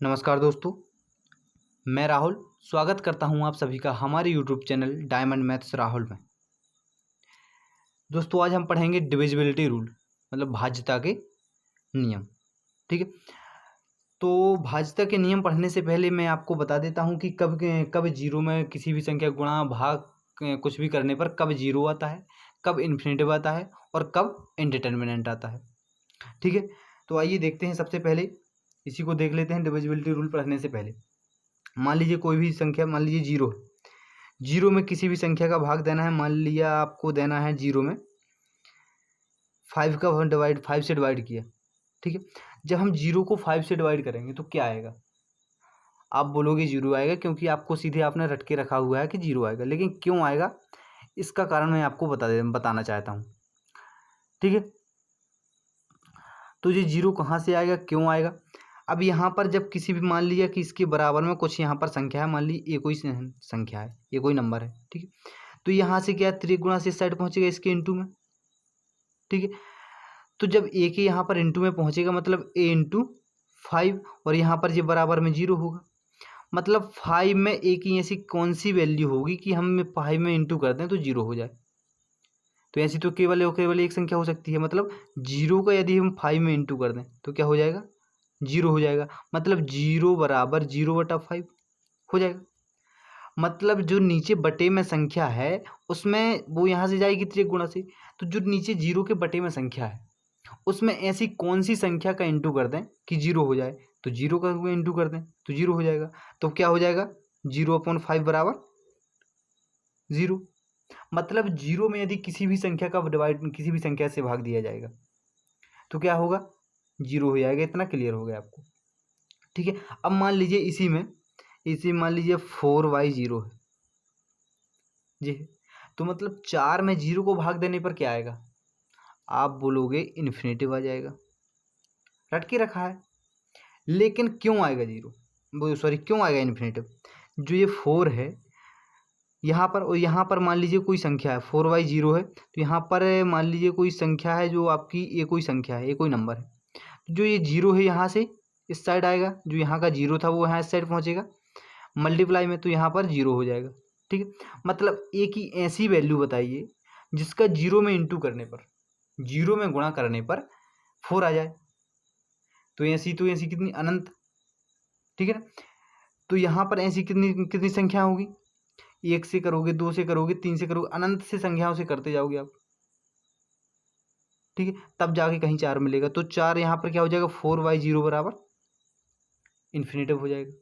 नमस्कार दोस्तों, मैं राहुल स्वागत करता हूं आप सभी का हमारे YouTube channel diamond maths Rahul में। दोस्तों आज हम पढ़ेंगे डिविजिबिलिटी रूल मतलब भाज्यता के नियम। ठीक है, तो भाज्यता के नियम पढ़ने से पहले मैं आपको बता देता हूं कि कब कब जीरो में किसी भी संख्या गुणा भाग कुछ भी करने पर कब जीरो आता है, कब इन्फिनिटिव आता है और कब इनडिटर्मिनेंट आता है। ठीक है, तो आइए देखते हैं। सबसे पहले इसी को देख लेते हैं डिविजिबिलिटी रूल पढ़ने से पहले। मान लीजिए कोई भी संख्या, मान लीजिए जीरो है, जीरो में किसी भी संख्या का भाग देना है। मान लिया आपको देना है जीरो में फाइव का डिवाइड, फाइव से डिवाइड किया। ठीक है, जब हम जीरो को फाइव से डिवाइड करेंगे तो क्या आएगा? आप बोलोगे जीरो आएगा, क्योंकि आपको सीधे आपने रट के रखा हुआ है कि जीरो आएगा। लेकिन क्यों आएगा, इसका कारण मैं आपको बताना चाहता हूँ। ठीक है, तो ये जीरो कहाँ से आएगा, क्यों आएगा? अब यहाँ पर जब किसी भी, मान लिया कि इसके बराबर में कुछ यहाँ पर संख्या है, मान ली ये कोई संख्या है, ये कोई नंबर है। ठीक है, तो यहाँ से क्या त्रिगुणा से इस साइड पहुँचेगा इसके इंटू में। ठीक है, तो जब ए के यहाँ पर इंटू में पहुँचेगा मतलब ए इंटू फाइव, और यहाँ पर ये बराबर में जीरो होगा। मतलब फाइव में ए की ऐसी कौन सी वैल्यू होगी कि हम फाइव में इंटू कर दें तो जीरो हो जाए? तो ऐसी तो केवल और केवल एक संख्या हो सकती है। मतलब जीरो का यदि हम फाइव में इंटू कर दें तो क्या हो जाएगा? जीरो हो जाएगा। मतलब जीरो बराबर जीरो बटा फाइव हो जाएगा। मतलब जो नीचे बटे में संख्या है उसमें वो यहाँ से जाएगी त्रिगुणा से, तो जो नीचे जीरो के बटे में संख्या है उसमें ऐसी कौन सी संख्या का इंटू कर दें कि जीरो हो जाए? तो जीरो का इंटू कर दें तो जीरो हो जाएगा। तो क्या हो जाएगा? जीरो अपॉन फाइव बराबर जीरो। मतलब जीरो में यदि किसी भी संख्या का डिवाइड, किसी भी संख्या से भाग दिया जाएगा तो क्या होगा? जीरो हो जाएगा। इतना क्लियर हो गया आपको? ठीक है, अब मान लीजिए इसी मान लीजिए फोर बाई जीरो है जी, तो मतलब चार में जीरो को भाग देने पर क्या आएगा? आप बोलोगे इन्फिनेटिव आ जाएगा, रट के रखा है। लेकिन क्यों आएगा जीरो, वो सॉरी क्यों आएगा इन्फिनेटिव? जो ये फोर है यहाँ पर, और यहाँ पर मान लीजिए कोई संख्या है, फोर बाई जीरो है, तो यहाँ पर मान लीजिए कोई संख्या है जो आपकी, ये कोई संख्या है, ये कोई नंबर है। जो ये जीरो है यहाँ से इस साइड आएगा, जो यहाँ का जीरो था वो यहाँ इस साइड पहुँचेगा मल्टीप्लाई में, तो यहाँ पर जीरो हो जाएगा। ठीक है, मतलब ए की ऐसी वैल्यू बताइए जिसका जीरो में इंटू करने पर, जीरो में गुणा करने पर फोर आ जाए। तो ऐसी कितनी? अनंत। ठीक है ना, तो यहाँ पर ऐसी कितनी कितनी संख्या होगी? एक से करोगे, दो से करोगे, तीन से करोगे, अनंत से संख्याओं से करते जाओगे आप। ठीक है, तब जाके कहीं चार मिलेगा। तो चार यहाँ पर क्या हो जाएगा? फोर बाई जीरो बराबर इन्फिनेटिव हो जाएगा।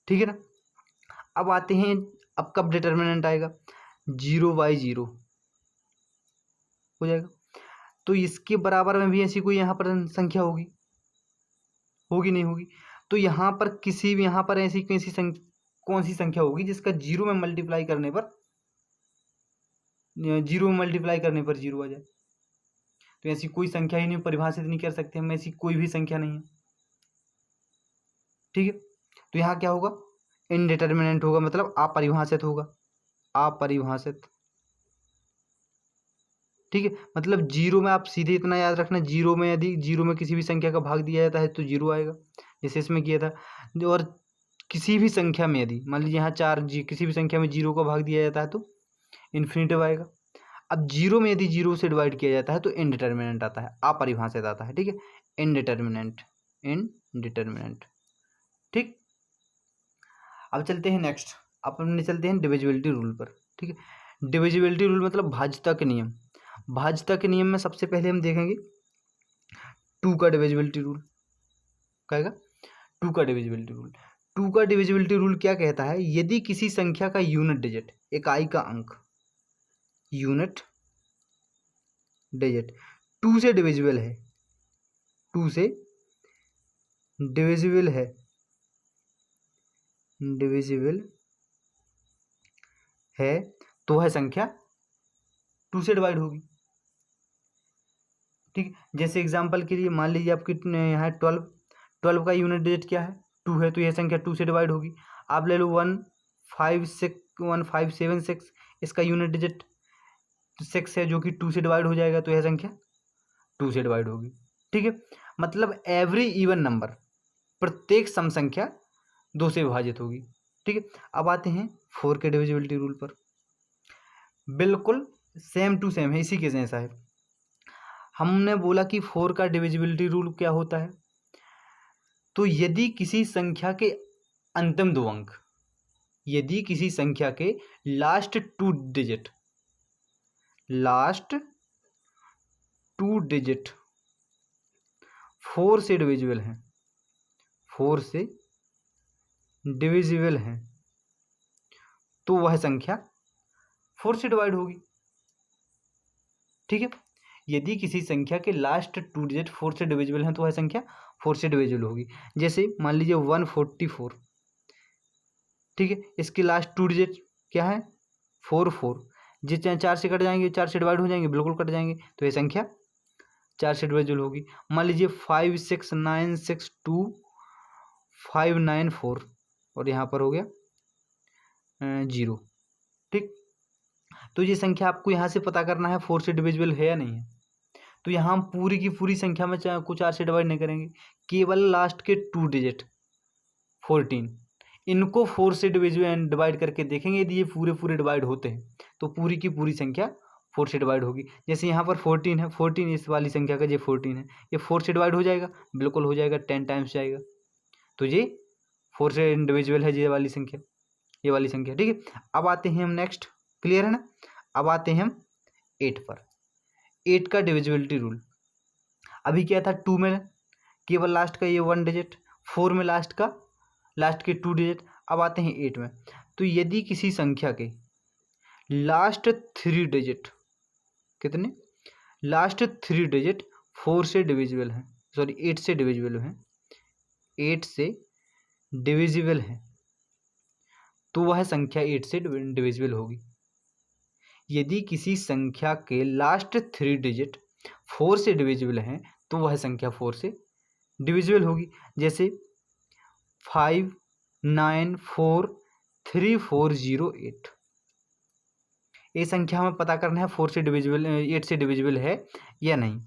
ठीक है ना, अब आते हैं, अब कब डिटर्मिनेंट आएगा? जीरो बाई जीरो हो जाएगा। तो इसके बराबर में भी ऐसी कोई यहाँ पर संख्या होगी? होगी नहीं होगी? तो यहाँ पर किसी भी, यहाँ पर ऐसी कौन सी संख्या होगी जिसका जीरो में मल्टीप्लाई करने पर, जीरो में मल्टीप्लाई करने पर जीरो आ जाए? तो ऐसी कोई संख्या ही नहीं, परिभाषित नहीं कर सकते हम, ऐसी कोई भी संख्या नहीं है। ठीक है, तो यहाँ क्या होगा? इनडिटर्मिनेंट होगा, मतलब अपरिभाषित होगा, अपरिभाषित। ठीक है, मतलब जीरो में आप सीधे इतना याद रखना, जीरो में यदि जीरो में किसी भी संख्या का भाग दिया जाता है तो जीरो आएगा, जैसे इसमें किया था। और किसी भी संख्या में यदि मान लीजिए यहाँ चार किसी भी संख्या में जीरो का भाग दिया जाता है तो इन्फिनिटिव आएगा। अब जीरो में यदि जीरो से डिवाइड किया जाता है तो इनडिटर्मिनेंट आता है, अपरिभाषित आता है। ठीक है, इनडिटर्मिनेंट, इनडिटर्मिनेंट। ठीक, अब चलते हैं नेक्स्ट, अपने चलते हैं डिविजिबिलिटी रूल पर। ठीक है, डिविजिबिलिटी रूल मतलब भाज्यता के नियम। भाज्यता के नियम में सबसे पहले हम देखेंगे टू का डिविजिबिलिटी रूल। कहेगा टू का डिविजिबिलिटी रूल। टू का डिविजिबिलिटी रूल क्या कहता है? यदि किसी संख्या का यूनिट डिजिट, इकाई का अंक, यूनिट डिजिट टू से डिविजिबल है, टू से डिविजिबल है, डिविजिबल है, तो वह संख्या टू से डिवाइड होगी। ठीक, जैसे एग्जांपल के लिए मान लीजिए आपकी यहाँ 12, 12 का यूनिट डिजिट क्या है? टू है, तो यह संख्या टू से डिवाइड होगी। आप ले लो 1576, इसका यूनिट डिजिट 6 है जो कि टू से डिवाइड हो जाएगा, तो यह संख्या टू से डिवाइड होगी। ठीक है, मतलब एवरी इवन नंबर, प्रत्येक सम संख्या 2 से विभाजित होगी। ठीक है, अब आते हैं 4 के डिविजिबिलिटी रूल पर। बिल्कुल सेम टू सेम है, इसी के जैसा है। हमने बोला कि 4 का डिविजिबिलिटी रूल क्या होता है, तो यदि किसी संख्या के अंतिम 2 अंक, यदि किसी संख्या के लास्ट 2 डिजिट 4 से डिविजिबल हैं, 4 से डिविजिबल हैं, तो वह संख्या 4 से डिवाइड होगी। ठीक है, यदि किसी संख्या के लास्ट 2 डिजिट 4 से डिविजिबल हैं तो वह संख्या 4 से डिविजिबल होगी। जैसे मान लीजिए 144, ठीक है, इसके लास्ट 2 डिजिट क्या है, 4 जितने 4 से कट जाएंगे, 4 से डिवाइड हो जाएंगे, बिल्कुल कट जाएंगे, तो ये संख्या 4 से डिविजिबल होगी। मान लीजिए 56962594 और यहाँ पर हो गया 0। ठीक, तो ये संख्या आपको यहाँ से पता करना है 4 से डिविजिबल है या नहीं है। तो यहाँ हम पूरी की पूरी संख्या में को 4 से डिवाइड नहीं करेंगे, केवल लास्ट के 2 डिजिट 14 इनको 4 से डिवाइड करके देखेंगे। यदि ये पूरे डिवाइड होते हैं तो पूरी की पूरी संख्या 4 से डिवाइड होगी। जैसे यहाँ पर 14 है, 14 इस वाली संख्या का, ये 14 है, ये 4 से डिवाइड हो जाएगा, बिल्कुल हो जाएगा, 10 टाइम्स जाएगा, तो ये 4 से इंडिविजुअल है ये वाली संख्या, ये वाली संख्या। ठीक है, अब आते हैं हम नेक्स्ट, क्लियर है ना। अब आते हैं हम 8 पर। 8 का डिविजिबिलिटी रूल, अभी क्या था, 2 में केवल लास्ट का ये 1 डिजिट, 4 में लास्ट के 2 डिजिट। अब आते हैं 8 में, तो यदि किसी संख्या के लास्ट 3 डिजिट, कितने, लास्ट 3 डिजिट 4 से डिविजिबल हैं, सॉरी 8 से डिविजिबल हैं, 8 से डिविजिबल है, तो वह संख्या 8 से डिविजिबल होगी। यदि किसी संख्या के लास्ट 3 डिजिट 4 से डिविजिबल हैं तो वह संख्या 4 से डिविजिबल होगी। जैसे 594340 ये संख्या हमें पता करना है 4 से डिविजिबल 8 से डिविजिबल है या नहीं।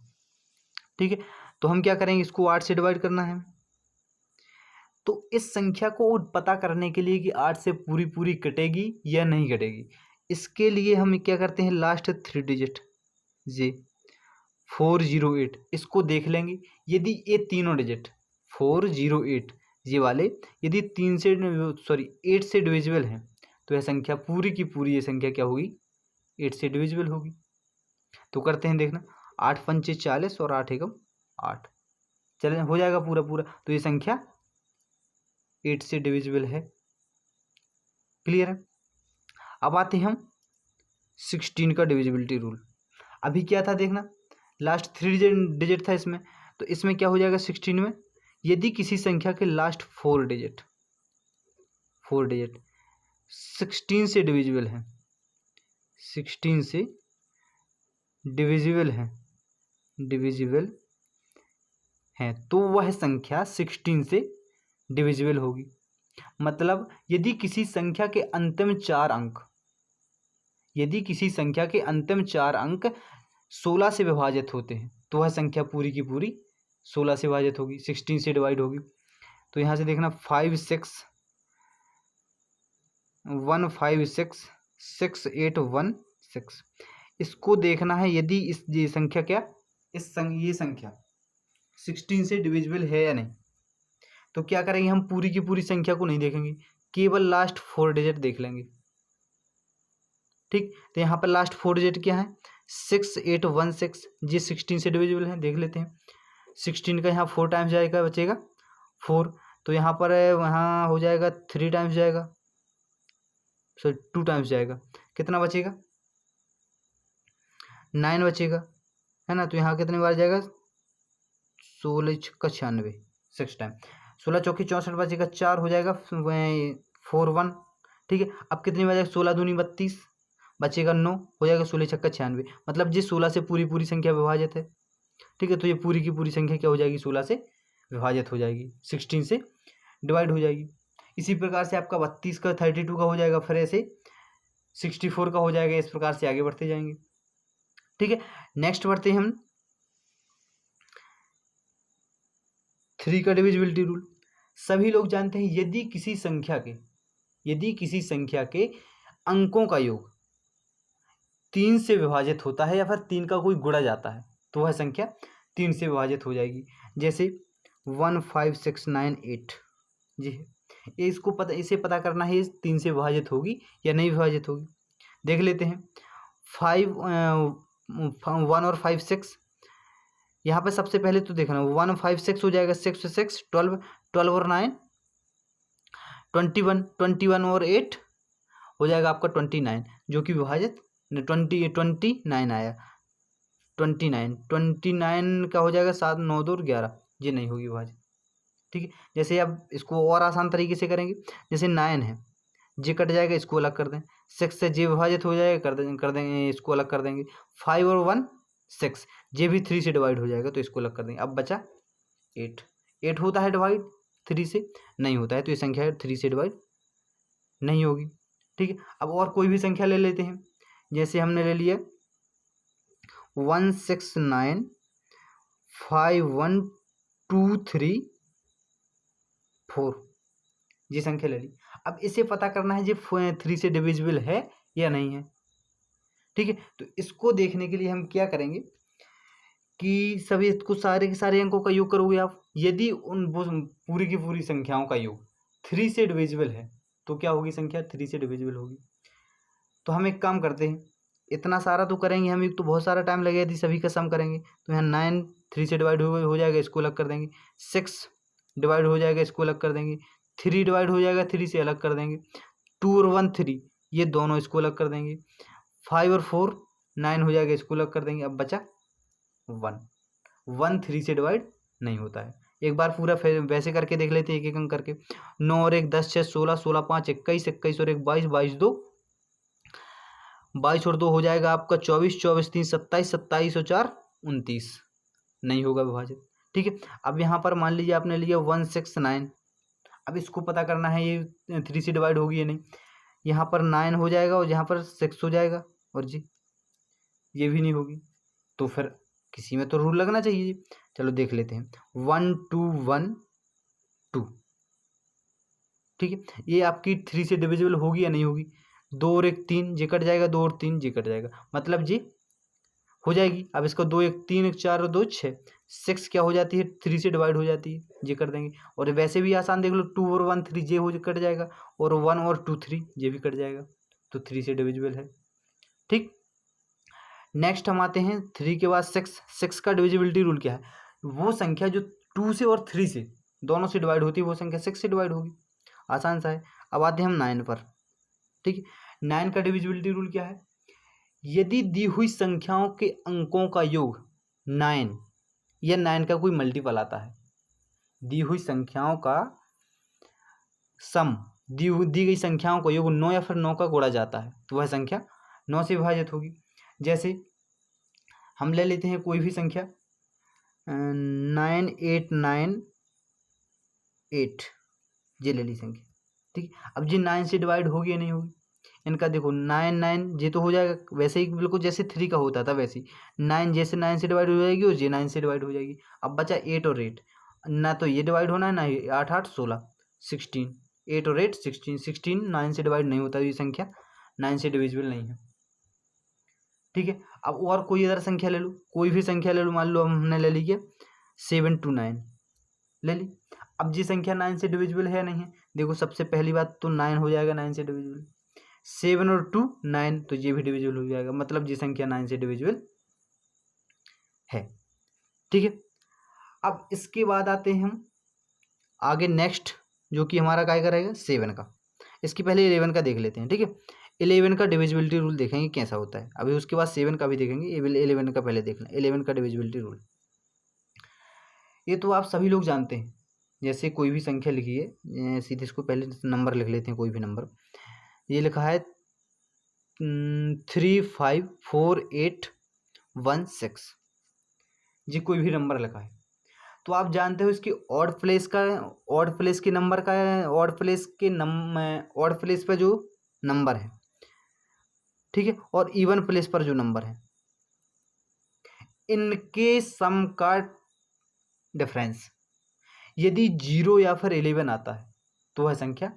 ठीक है, तो हम क्या करेंगे, इसको 8 से डिवाइड करना है। तो इस संख्या को पता करने के लिए कि 8 से पूरी पूरी कटेगी या नहीं कटेगी, इसके लिए हम क्या करते हैं, लास्ट 3 डिजिट जे 408 इसको देख लेंगे। यदि ये तीनों डिजिट 408 ये वाले यदि 8 से डिविजिबल हैं तो यह संख्या पूरी की पूरी ये संख्या क्या होगी, 8 से डिविजिबल होगी। तो करते हैं, देखना, 8 पंचे 40 और 8 एकम 8, चले हो जाएगा पूरा, तो ये संख्या 8 से डिविजिबल है। क्लियर है। अब आते हैं हम 16 का डिविजिबिलिटी रूल। अभी क्या था, देखना, लास्ट 3 डिजिट था इसमें, तो इसमें क्या हो जाएगा 16 में, यदि किसी संख्या के लास्ट 4 डिजिट 16 से डिविजिबल है, 16 से डिविजिबल है, तो वह संख्या 16 से डिविजिबल होगी। मतलब यदि किसी संख्या के अंतिम 4 अंक, यदि किसी संख्या के अंतिम 4 अंक 16 से विभाजित होते हैं तो वह संख्या पूरी की पूरी 16 से विभाजित होगी, 16 से डिवाइड होगी। तो यहाँ से देखना 561566816 इसको देखना है, यदि ये संख्या ये संख्या 16 से डिविजिबल है या नहीं। तो क्या करेंगे, हम पूरी की पूरी संख्या को नहीं देखेंगे, केवल लास्ट 4 डिजिट देख लेंगे। ठीक, तो यहाँ पर लास्ट 4 डिजिट क्या है, 6816, ये 16 से डिविजिबल है, देख लेते हैं। 16 का यहाँ 4 टाइम्स जाएगा, बचेगा 4, तो यहाँ पर वहाँ हो जाएगा 3 टाइम्स जाएगा, सॉरी 2 टाइम्स जाएगा, कितना बचेगा, 9 बचेगा, है ना। तो यहाँ कितनी बार जाएगा, 16 छक्का 96, 6 टाइम, 16 चौकी 64 बचेगा, 4 हो जाएगा 4 1। ठीक है, अब कितनी बार जाएगा, 16 दूनी 32 बचेगा 9, हो जाएगा 16 छक्का 96, मतलब ये 16 से पूरी पूरी संख्या विभाजित है। ठीक है, तो ये पूरी की पूरी संख्या क्या हो जाएगी, 16 से विभाजित हो जाएगी, 16 से डिवाइड हो जाएगी। इसी प्रकार से आपका 32 का 32 का हो जाएगा, फिर ऐसे 64 का हो जाएगा, इस प्रकार से आगे बढ़ते जाएंगे। ठीक है, नेक्स्ट बढ़ते हैं हम 3 का डिविजिबिलिटी रूल। सभी लोग जानते हैं यदि किसी संख्या के अंकों का योग 3 से विभाजित होता है या फिर 3 का कोई गुणा जाता है तो वह संख्या 3 से विभाजित हो जाएगी। जैसे 15698 जी ये इसे पता करना है, ये 3 से विभाजित होगी या नहीं विभाजित होगी। देख लेते हैं 1 और 5 6। यहाँ पे सबसे पहले तो देखना 1 5 6 हो जाएगा, 6 6 12, 12 और 9 21, 21 और 8 हो जाएगा आपका 29, जो कि विभाजित 29 आया। 29 का हो जाएगा 7 9 2 11, ये नहीं होगी विभाजित। ठीक है, जैसे अब इसको और आसान तरीके से करेंगे। जैसे 9 है, जे कट जाएगा, इसको अलग कर दें। 6 से जे विभाजित हो जाएगा, कर देंगे, इसको अलग कर देंगे। 5 और 1 6, जे भी 3 से डिवाइड हो जाएगा तो इसको अलग कर देंगे। अब बचा 8 होता है डिवाइड 3 से, नहीं होता है, तो ये संख्या 3 से डिवाइड नहीं होगी। ठीक है, अब और कोई भी संख्या ले लेते हैं। जैसे हमने ले लिया 1695123 ये संख्या ले ली। अब इसे पता करना है जी 3 से डिविजिबल है या नहीं है। ठीक है, तो इसको देखने के लिए हम क्या करेंगे कि सभी इसको सारे के सारे अंकों का योग करोगे आप। यदि उन पूरी की पूरी संख्याओं का योग 3 से डिविजिबल है तो क्या होगी, संख्या 3 से डिविजिबल होगी। तो हम एक काम करते हैं, इतना सारा तो करेंगे हम, एक तो बहुत सारा टाइम लगेगा यदि सभी का सम करेंगे। तो यहाँ 9 3 से डिवाइड हो जाएगा, इसको अलग कर देंगे। 6 डिवाइड हो जाएगा, इसको अलग कर देंगे। 3 डिवाइड हो जाएगा, 3 से अलग कर देंगे। 2 और 1 3, ये दोनों इसको अलग कर देंगे। 5 और 4 9 हो जाएगा, इसको अलग कर देंगे। अब बचा 1 3 से डिवाइड नहीं होता है। एक बार पूरा वैसे करके देख लेते हैं, एक एक अंक करके। 9 और 1 10 6 16 16 5 21 21 और 1 22 22 2 22 और 2 हो जाएगा आपका 24 24 3 27 27 और 4 29, नहीं होगा विभाजित। ठीक है, अब यहाँ पर मान लीजिए आपने लिया 169। अब इसको पता करना है ये 3 से डिवाइड होगी या नहीं। यहाँ पर 9 हो जाएगा और यहाँ पर 6 हो जाएगा, और जी ये भी नहीं होगी। तो फिर किसी में तो रूल लगना चाहिए। चलो देख लेते हैं 1 2 1 2। ठीक है, ये आपकी 3 से डिविजिबल होगी या नहीं होगी। 2 और 1 3, जे कट जाएगा। 2 और 3 जे कट जाएगा, मतलब जी हो जाएगी। अब इसको 2 1 3 1 4 और 2 6, 6 क्या हो जाती है, 3 से डिवाइड हो जाती है, जे कर देंगे। और वैसे भी आसान देख लो, 2 और 1 3 जे हो कट जाएगा, और 1 और 2 3 जे भी कट जाएगा, तो 3 से डिविजिबल है। ठीक, नेक्स्ट हम आते हैं 3 के बाद 6 का डिविजिबिलिटी रूल क्या है। वो संख्या जो 2 से और 3 से दोनों से डिवाइड होती है, वो संख्या 6 से डिवाइड होगी। आसान सा है। अब आते हैं हम 9 पर। ठीक है, 9 का डिविजिबिलिटी रूल क्या है। यदि दी हुई संख्याओं के अंकों का योग 9 या 9 का कोई मल्टीपल आता है, दी हुई संख्याओं का सम, दी गई संख्याओं का योग 9 या फिर 9 का गुणा जाता है, तो वह संख्या 9 से विभाजित होगी। जैसे हम ले लेते हैं कोई भी संख्या 9898, ये ले ली संख्या। ठीक, अब जी 9 से डिवाइड होगी या नहीं होगी। इनका देखो 9 9 जे तो हो जाएगा, वैसे ही बिल्कुल जैसे 3 का होता था वैसे ही 9 जैसे 9 से डिवाइड हो जाएगी, और जे 9 से डिवाइड हो जाएगी। अब बचा 8 और 8, ना तो ये डिवाइड होना है, ना ये 8 8 16 16, 8 और 8 16, 16 9 से डिवाइड नहीं होता, ये संख्या 9 से डिविजिबल नहीं है। ठीक है, अब और कोई अदर संख्या ले लो, कोई भी संख्या ले लो। मान लो हमने ले ली है 7 2 9 ले ली। अब जी संख्या 9 से डिविजिबल है या नहीं है। देखो सबसे पहली बात तो 9 हो जाएगा 9 से डिविजिबल। 7 और 2 9, तो ये भी डिविजिबल हो जाएगा, मतलब ये संख्या 9 से डिविजिबल है। ठीक है, अब इसके बाद आते हैं हम आगे नेक्स्ट, जो कि हमारा क्या रहेगा 7 का। इसकी पहले 11 का देख लेते हैं। ठीक है, 11 का डिविजिबिलिटी रूल देखेंगे कैसा होता है। अभी उसके बाद 7 का भी देखेंगे, 11 का पहले देख लें। 11 का डिविजिबिलिटी रूल ये तो आप सभी लोग जानते हैं। जैसे कोई भी संख्या लिखी है, सीधे इसको पहले नंबर लिख लेते हैं, कोई भी नंबर। ये लिखा है 35481 जी, कोई भी नंबर लिखा है, तो आप जानते हो इसकी ऑड प्लेस के नंबर का, ऑड प्लेस पे जो नंबर है, ठीक है, और इवन प्लेस पर जो नंबर है, इनके सम का डिफरेंस, यदि 0 या फिर 11 आता है तो वह संख्या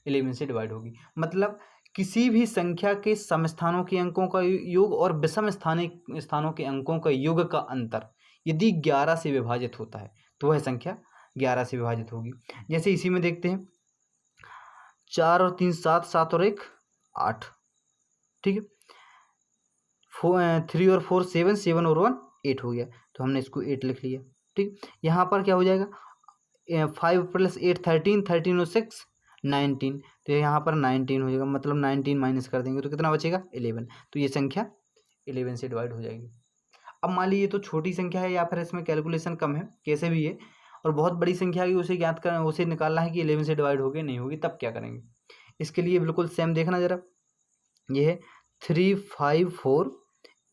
11 से डिवाइड होगी। मतलब किसी भी संख्या के सम स्थानों के अंकों का योग और विषम स्थानों के अंकों का योग का अंतर यदि 11 से विभाजित होता है तो वह संख्या 11 से विभाजित होगी। जैसे इसी में देखते हैं 4 और 3 7, 7 और 1 8, ठीक है। 3 और 4 7, 7 और 1 8 हो गया, तो हमने इसको 8 लिख लिया, ठीक। यहाँ पर क्या हो जाएगा 5 + 8 13, 13 और 6 19, तो यहाँ पर 19 हो जाएगा, मतलब 19 माइनस कर देंगे तो कितना बचेगा 11, तो ये संख्या 11 से डिवाइड हो जाएगी। अब मान लीजिए तो छोटी संख्या है या फिर इसमें कैलकुलेशन कम है, कैसे भी है, और बहुत बड़ी संख्या है उसे ज्ञात करना, उसे निकालना है कि 11 से डिवाइड होगी नहीं होगी, तब क्या करेंगे। इसके लिए बिल्कुल सेम देखना जरा, ये है 3 5 4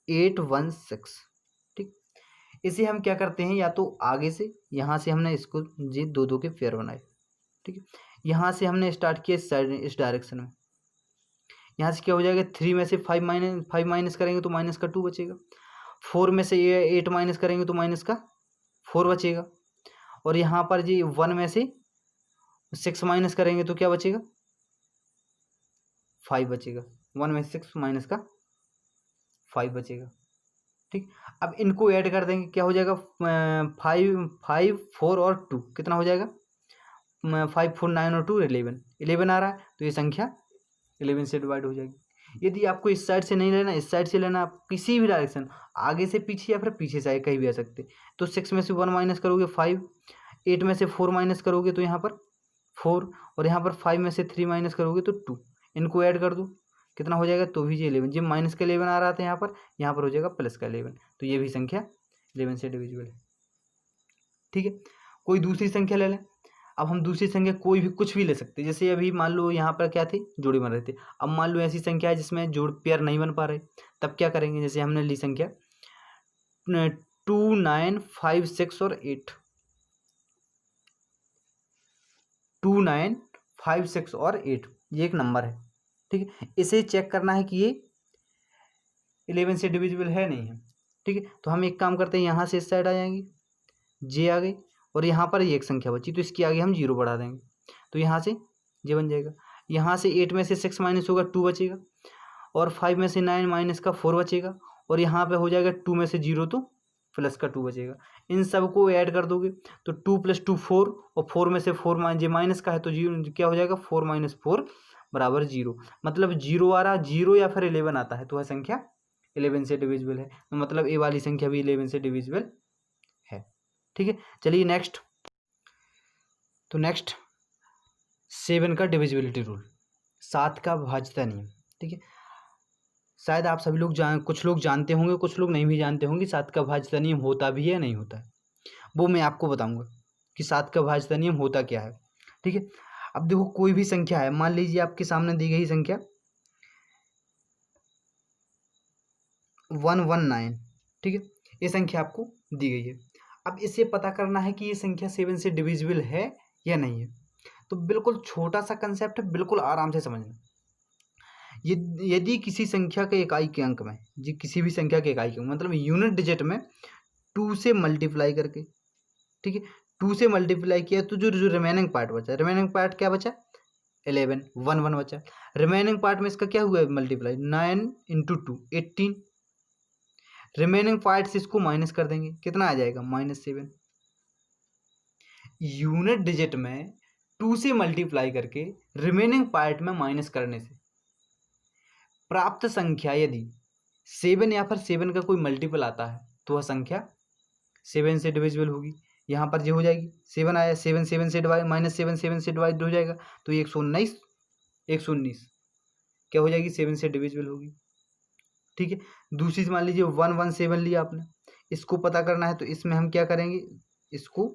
8 1 6, ठीक। इसे हम क्या करते हैं, या तो आगे से यहाँ से हमने इसको ये 2 2 के पेयर बनाए, ठीक है। यहाँ से हमने स्टार्ट किया इस साइड इस डायरेक्शन में, यहाँ से क्या हो जाएगा 3 में से 5 माइनस करेंगे तो माइनस का 2 बचेगा, 4 में से 8 माइनस करेंगे तो माइनस का 4 बचेगा, और यहाँ पर जी 1 में से 6 माइनस करेंगे तो क्या बचेगा 5 बचेगा, 1 में से 6 माइनस का 5 बचेगा, ठीक। अब इनको ऐड कर देंगे, क्या हो जाएगा 5 4 और 2 कितना हो जाएगा 5 4 9 और 2 11 आ रहा है, तो ये संख्या 11 से डिवाइड हो जाएगी। यदि आपको इस साइड से नहीं लेना, इस साइड से लेना, आप किसी भी डायरेक्शन आगे से पीछे या फिर पीछे से कहीं भी आ सकते, तो 6 में से 1 माइनस करोगे 5, 8 में से 4 माइनस करोगे तो यहाँ पर 4, और यहाँ पर 5 में से 3 माइनस करोगे तो 2, इनको ऐड कर दो कितना हो जाएगा, तो भी ये 11, जब माइनस का 11 आ रहा था यहाँ पर हो जाएगा प्लस का 11, तो ये भी संख्या 11 से डिविजिबल है, ठीक है। कोई दूसरी संख्या ले लें। अब हम दूसरी संख्या कोई भी कुछ भी ले सकते हैं, जैसे अभी मान लो यहाँ पर क्या थे जोड़े बन रहे थे, अब मान लो ऐसी संख्या है जिसमें जोड़ पेयर नहीं बन पा रहे, तब क्या करेंगे, जैसे हमने ली संख्या 2 9 5 6 और 8, 2 9 5 6 और 8, ये एक नंबर है, ठीक है। इसे चेक करना है कि ये 11 से डिविजिबल है नहीं है, ठीक है। तो हम एक काम करते हैं, यहाँ से इस साइड आ जाएंगे, जे आ गई, और यहाँ पर ये एक संख्या बची तो इसकी आगे हम 0 बढ़ा देंगे, तो यहाँ से जे बन जाएगा। यहाँ से 8 में से 6 माइनस होगा 2 बचेगा, और 5 में से 9 माइनस का 4 बचेगा, और यहाँ पे हो जाएगा 2 में से 0 तो प्लस का 2 बचेगा। इन सब को ऐड कर दोगे तो 2 + 2 4, और 4 में से 4 माइनस का है तो 0 क्या हो जाएगा 4 - 4 बराबर 0, मतलब 0 आ रहा, 0 या फिर 11 आता है तो वह संख्या 11 से डिविजिबल है, तो मतलब ए वाली संख्या भी 11 से डिविजिबल है, ठीक है। चलिए नेक्स्ट, तो नेक्स्ट 7 का डिविजिबिलिटी रूल, 7 का भाज्यता नियम, ठीक है। शायद आप सभी लोग कुछ लोग जानते होंगे, कुछ लोग नहीं भी जानते होंगे 7 का भाज्यता नियम होता भी है या नहीं होता है, वो मैं आपको बताऊंगा कि 7 का भाज्यता नियम होता क्या है, ठीक है। अब देखो कोई भी संख्या है, मान लीजिए आपके सामने दी गई संख्या 119, ठीक है, ये संख्या आपको दी गई है। अब इसे पता करना है कि ये संख्या 7 से डिविजिबल है या नहीं है, तो बिल्कुल छोटा सा कंसेप्ट है, बिल्कुल आराम से समझना। यदि किसी संख्या के इकाई के अंक में, जी किसी भी संख्या के इकाई के मतलब यूनिट डिजिट में 2 से मल्टीप्लाई करके, ठीक है, 2 से मल्टीप्लाई किया तो जो रिमेनिंग पार्ट बचा, रिमेनिंग पार्ट क्या बचा 11, 1 1 बचा, रिमेनिंग पार्ट में इसका क्या हुआ मल्टीप्लाई 9 × 2 18, रिमेनिंग पार्ट से इसको माइनस कर देंगे कितना आ जाएगा -7। यूनिट डिजिट में 2 से मल्टीप्लाई करके रिमेनिंग पार्ट में माइनस करने से प्राप्त संख्या यदि 7 या फिर 7 का कोई मल्टीपल आता है तो वह संख्या 7 से डिविजिबल होगी। यहाँ पर जो हो जाएगी 7 आया, 7 7 से डिवाइड -7 7 से डिवाइड हो जाएगा तो 119 119 क्या हो जाएगी 7 से डिविजिबल होगी, ठीक है। दूसरी मान लीजिए 117 लिया आपने, इसको पता करना है तो इसमें हम क्या करेंगे, इसको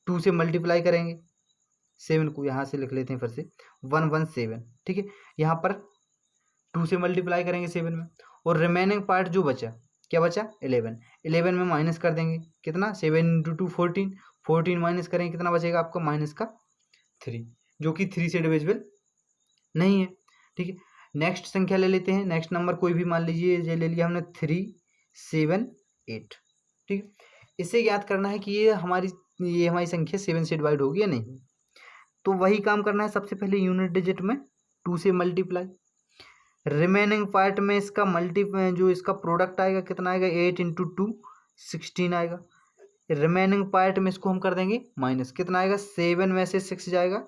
2 से मल्टीप्लाई करेंगे, 7 को यहाँ से लिख लेते हैं फिर से 117, ठीक है। यहाँ पर 2 से मल्टीप्लाई करेंगे 7 में, और रिमेनिंग पार्ट जो बचा क्या बचा 11, 11 में माइनस कर देंगे कितना 7 × 2 14, 14 माइनस करेंगे कितना बचेगा आपका -3, जो कि 3 से डिविजिबल नहीं है, ठीक है। नेक्स्ट संख्या ले लेते हैं, नेक्स्ट नंबर कोई भी मान लीजिए, ये ले लिया हमने 3 7 8, ठीक है। इसे याद करना है कि ये हमारी ये हमारी संख्या 7 से डिवाइड होगी या नहीं। तो वही काम करना है, सबसे पहले यूनिट डिजिट में 2 से मल्टीप्लाई, रिमेनिंग पार्ट में इसका जो इसका प्रोडक्ट आएगा कितना आएगा, 8 इंटू 2 16 आएगा। रिमेनिंग पार्ट में इसको हम कर देंगे माइनस, कितना आएगा, 7 में से 6 जाएगा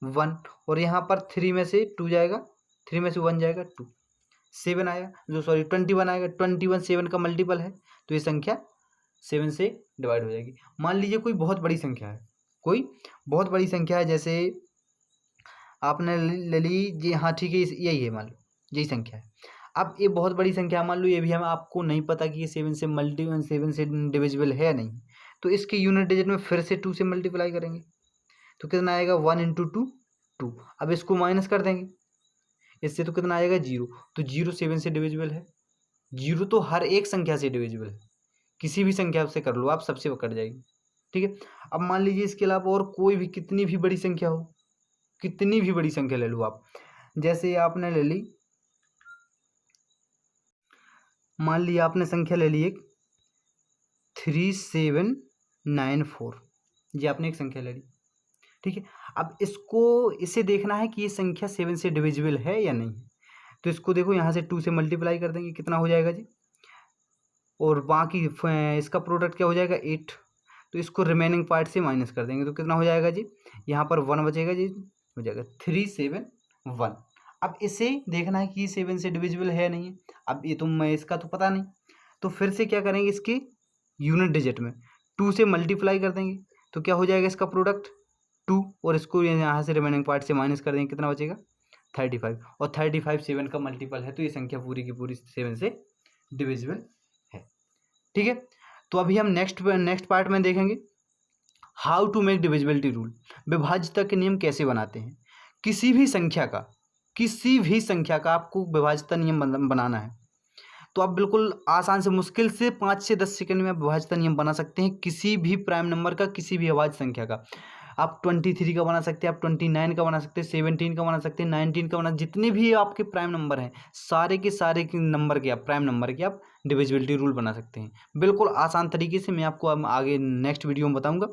1, और यहाँ पर 3 में से 2 जाएगा, 3 में से 1 जाएगा 2, 7 आएगा, जो सॉरी 21 आएगा। 21 7 का मल्टीपल है, तो ये संख्या 7 से डिवाइड हो जाएगी। मान लीजिए कोई बहुत बड़ी संख्या है, कोई बहुत बड़ी संख्या है, जैसे आपने ले ली जी, हाँ ठीक है, यही है, मान लो यही संख्या है। अब ये बहुत बड़ी संख्या, मान लो ये भी हम आपको नहीं पता कि ये 7 से डिविजिबल है या नहीं, तो इसके यूनिट डिजिट में फिर से 2 से मल्टीप्लाई करेंगे, तो कितना आएगा, 1 इंटू 2 2। अब इसको माइनस कर देंगे इससे, तो कितना आएगा 0। तो 0 7 से डिविजिबल है, 0 तो हर एक संख्या से डिविजिबल है, किसी भी संख्या से कर लो आप, सबसे कट जाएगी, ठीक है। अब मान लीजिए इसके अलावा और कोई भी कितनी भी बड़ी संख्या हो, कितनी भी बड़ी संख्या ले लो आप, जैसे आपने ले ली, मान लिया आपने संख्या ले ली एक 3794, ये आपने एक संख्या ले ली, ठीक है। अब इसे देखना है कि ये संख्या 7 से डिविजिबल है या नहीं, तो इसको देखो यहाँ से 2 से मल्टीप्लाई कर देंगे, कितना हो जाएगा जी, और बाकी इसका प्रोडक्ट क्या हो जाएगा 8, तो इसको रिमेनिंग पार्ट से माइनस कर देंगे, तो कितना हो जाएगा जी, यहाँ पर 1 बचेगा जी, हो जाएगा 371। अब इसे देखना है कि 7 से डिविजिबल है नहीं है, अब ये इसका तो पता नहीं, तो फिर से क्या करेंगे, इसके यूनिट डिजिट में 2 से मल्टीप्लाई कर देंगे, तो क्या हो जाएगा इसका प्रोडक्ट 2, और इसको यहाँ से रिमेनिंग पार्ट से माइनस कर देंगे, कितना बचेगा 35, और 35 7 का मल्टीपल है, तो ये संख्या पूरी की पूरी 7 से डिविजिबल है, ठीक है। तो अभी हम नेक्स्ट पार्ट में देखेंगे how to make divisibility rule, विभाज्यता के नियम कैसे बनाते हैं। किसी भी संख्या का आपको विभाज्यता नियम बनाना है, तो आप बिल्कुल आसान से, मुश्किल से 5 से 10 सेकंड में आप विभाज्यता नियम बना सकते हैं, किसी भी प्राइम नंबर का, किसी भी अभाज्य संख्या का। आप 23 का बना सकते हैं, आप 29 का बना सकते हैं, 17 का बना सकते हैं, 19 का बना, जितने भी आपके प्राइम नंबर हैं, सारे के नंबर के आप प्राइम नंबर के आप डिविजिबिलिटी रूल बना सकते हैं, बिल्कुल आसान तरीके से। मैं आपको आगे नेक्स्ट वीडियो में बताऊंगा।